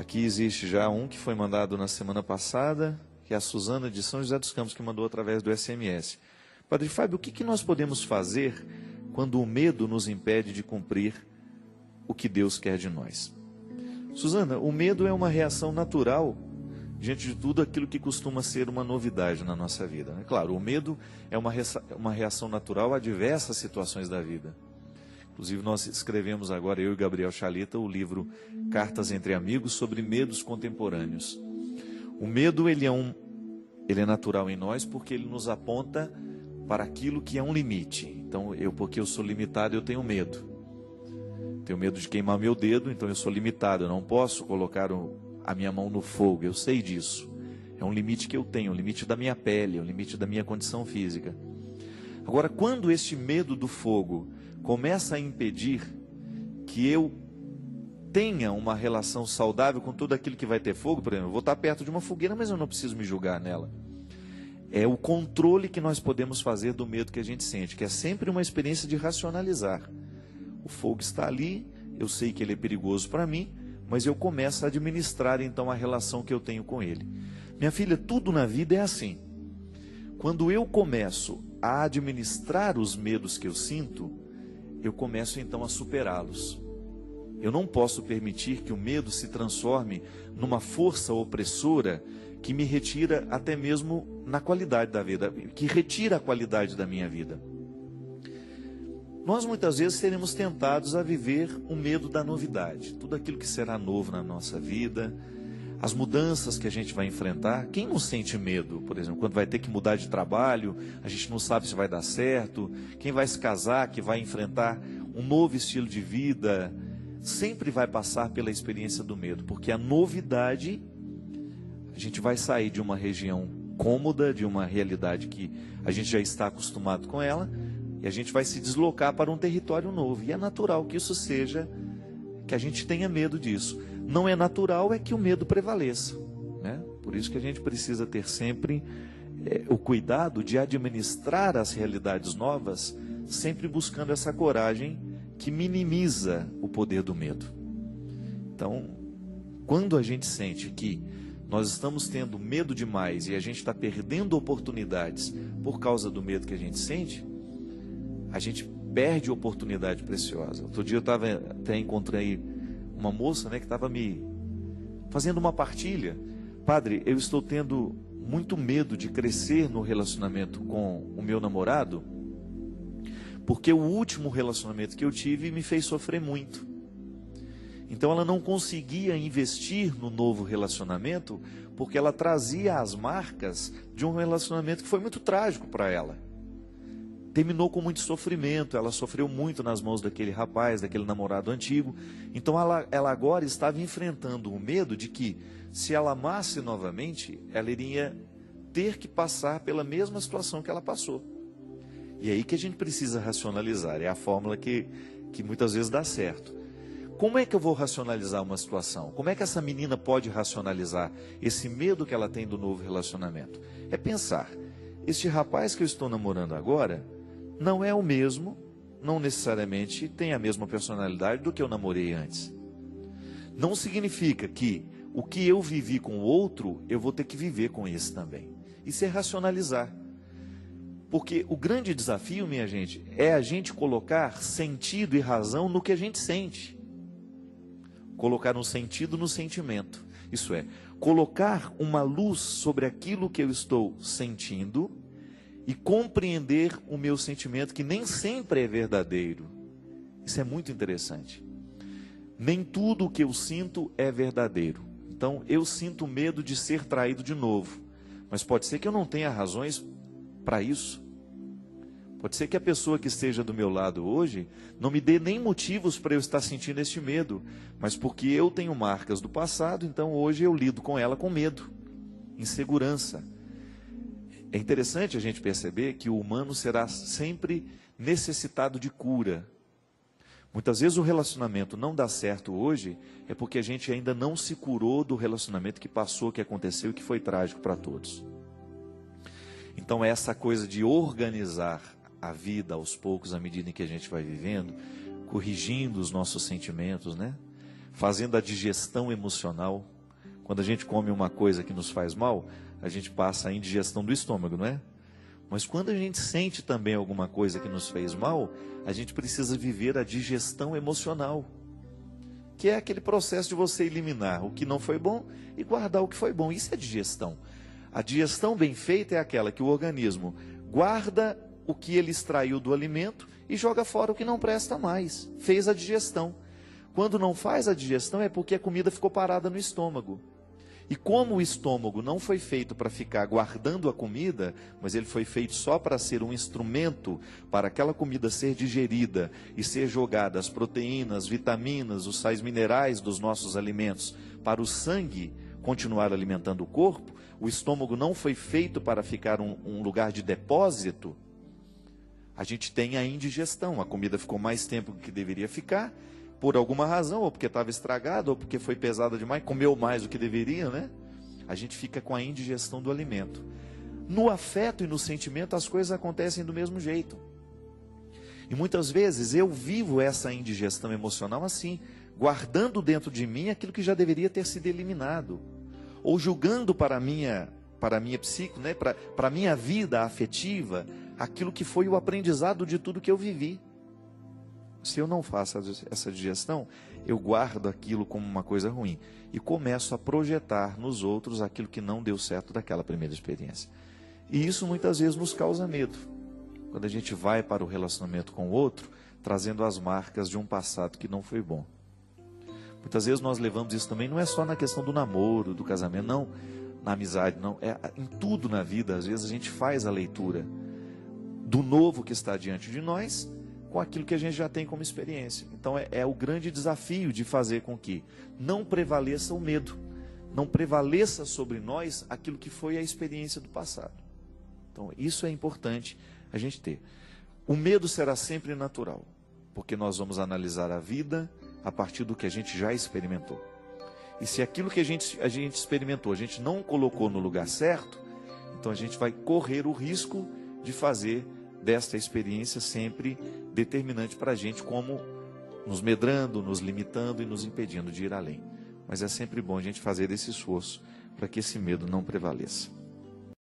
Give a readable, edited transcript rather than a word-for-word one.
Aqui existe já um que foi mandado na semana passada, que é a Suzana de São José dos Campos, que mandou através do SMS. Padre Fábio, o que nós podemos fazer quando o medo nos impede de cumprir o que Deus quer de nós? Suzana, o medo é uma reação natural diante de tudo aquilo que costuma ser uma novidade na nossa vida, né? Claro, o medo é uma reação natural a diversas situações da vida. Inclusive nós escrevemos agora, eu e Gabriel Chalita, o livro Cartas entre Amigos sobre medos contemporâneos. O medo ele é natural em nós porque ele nos aponta para aquilo que é um limite. Então, porque eu sou limitado, eu tenho medo. Tenho medo de queimar meu dedo, então eu sou limitado, eu não posso colocar a minha mão no fogo, eu sei disso. É um limite que eu tenho, um limite da minha pele, um limite da minha condição física. Agora, quando este medo do fogo começa a impedir que eu tenha uma relação saudável com tudo aquilo que vai ter fogo, por exemplo, eu vou estar perto de uma fogueira, mas eu não preciso me julgar nela. É o controle que nós podemos fazer do medo que a gente sente, que é sempre uma experiência de racionalizar. O fogo está ali, eu sei que ele é perigoso para mim, mas eu começo a administrar então a relação que eu tenho com ele. Minha filha, tudo na vida é assim. Quando eu começo a administrar os medos que eu sinto, eu começo então a superá-los. Eu não posso permitir que o medo se transforme numa força opressora que me retira até mesmo na qualidade da vida, que retira a qualidade da minha vida. Nós muitas vezes seremos tentados a viver o medo da novidade, tudo aquilo que será novo na nossa vida, as mudanças que a gente vai enfrentar. Quem não sente medo, por exemplo, quando vai ter que mudar de trabalho, a gente não sabe se vai dar certo, quem vai se casar, que vai enfrentar um novo estilo de vida, sempre vai passar pela experiência do medo, porque a novidade, a gente vai sair de uma região cômoda, de uma realidade que a gente já está acostumado com ela, e a gente vai se deslocar para um território novo. E é natural que isso seja, que a gente tenha medo disso. Não é natural é que o medo prevaleça, né? Por isso que a gente precisa ter sempre o cuidado de administrar as realidades novas, sempre buscando essa coragem que minimiza o poder do medo. Então, quando a gente sente que nós estamos tendo medo demais e a gente está perdendo oportunidades por causa do medo que a gente sente, a gente perde oportunidade preciosa. Outro dia eu até encontrei uma moça, né, que estava me fazendo uma partilha. Padre, eu estou tendo muito medo de crescer no relacionamento com o meu namorado, porque o último relacionamento que eu tive me fez sofrer muito. Então ela não conseguia investir no novo relacionamento, porque ela trazia as marcas de um relacionamento que foi muito trágico para ela. Terminou com muito sofrimento, ela sofreu muito nas mãos daquele rapaz, daquele namorado antigo. Então ela agora estava enfrentando o medo de que, se ela amasse novamente, ela iria ter que passar pela mesma situação que ela passou. E é aí que a gente precisa racionalizar, é a fórmula que muitas vezes dá certo. Como é que eu vou racionalizar uma situação? Como é que essa menina pode racionalizar esse medo que ela tem do novo relacionamento? É pensar, este rapaz que eu estou namorando agora não é o mesmo, não necessariamente tem a mesma personalidade do que eu namorei antes. Não significa que o que eu vivi com o outro, eu vou ter que viver com esse também. Isso é racionalizar. Porque o grande desafio, minha gente, é a gente colocar sentido e razão no que a gente sente. Colocar um sentido no sentimento. Isso é, colocar uma luz sobre aquilo que eu estou sentindo e compreender o meu sentimento, que nem sempre é verdadeiro. Isso é muito interessante. Nem tudo o que eu sinto é verdadeiro. Então, eu sinto medo de ser traído de novo. Mas pode ser que eu não tenha razões para isso. Pode ser que a pessoa que esteja do meu lado hoje não me dê nem motivos para eu estar sentindo este medo, mas porque eu tenho marcas do passado, então hoje eu lido com ela com medo, insegurança. É interessante a gente perceber que o humano será sempre necessitado de cura. Muitas vezes o relacionamento não dá certo hoje, é porque a gente ainda não se curou do relacionamento que passou, que aconteceu e que foi trágico para todos. Então essa coisa de organizar a vida aos poucos, à medida em que a gente vai vivendo, corrigindo os nossos sentimentos, né? Fazendo a digestão emocional, Quando a gente come uma coisa que nos faz mal, a gente passa a indigestão do estômago, não é? Mas quando a gente sente também alguma coisa que nos fez mal, a gente precisa viver a digestão emocional, que é aquele processo de você eliminar o que não foi bom e guardar o que foi bom. Isso é digestão. A digestão bem feita é aquela que o organismo guarda o que ele extraiu do alimento e joga fora o que não presta mais. Fez a digestão. Quando não faz a digestão é porque a comida ficou parada no estômago. E como o estômago não foi feito para ficar guardando a comida, mas ele foi feito só para ser um instrumento para aquela comida ser digerida e ser jogada as proteínas, vitaminas, os sais minerais dos nossos alimentos para o sangue continuar alimentando o corpo, o estômago não foi feito para ficar um lugar de depósito, a gente tem a indigestão. A comida ficou mais tempo do que deveria ficar, por alguma razão, ou porque estava estragada, ou porque foi pesada demais, comeu mais do que deveria, né? A gente fica com a indigestão do alimento. No afeto e no sentimento, as coisas acontecem do mesmo jeito. E muitas vezes eu vivo essa indigestão emocional assim, guardando dentro de mim aquilo que já deveria ter sido eliminado, ou julgando para a minha psique, né? para a minha vida afetiva, aquilo que foi o aprendizado de tudo que eu vivi. Se eu não faço essa digestão, eu guardo aquilo como uma coisa ruim e começo a projetar nos outros aquilo que não deu certo daquela primeira experiência. E isso muitas vezes nos causa medo. Quando a gente vai para o relacionamento com o outro, trazendo as marcas de um passado que não foi bom. Muitas vezes nós levamos isso também, não é só na questão do namoro, do casamento, não, na amizade, não. É em tudo na vida. Às vezes a gente faz a leitura do novo que está diante de nós com aquilo que a gente já tem como experiência. Então é o grande desafio de fazer com que não prevaleça o medo, não prevaleça sobre nós aquilo que foi a experiência do passado. Então isso é importante a gente ter. O medo será sempre natural, porque nós vamos analisar a vida a partir do que a gente já experimentou. E se aquilo que a gente experimentou, a gente não colocou no lugar certo, então a gente vai correr o risco de fazer desta experiência sempre determinante para a gente, como nos medrando, nos limitando e nos impedindo de ir além. Mas é sempre bom a gente fazer esse esforço para que esse medo não prevaleça.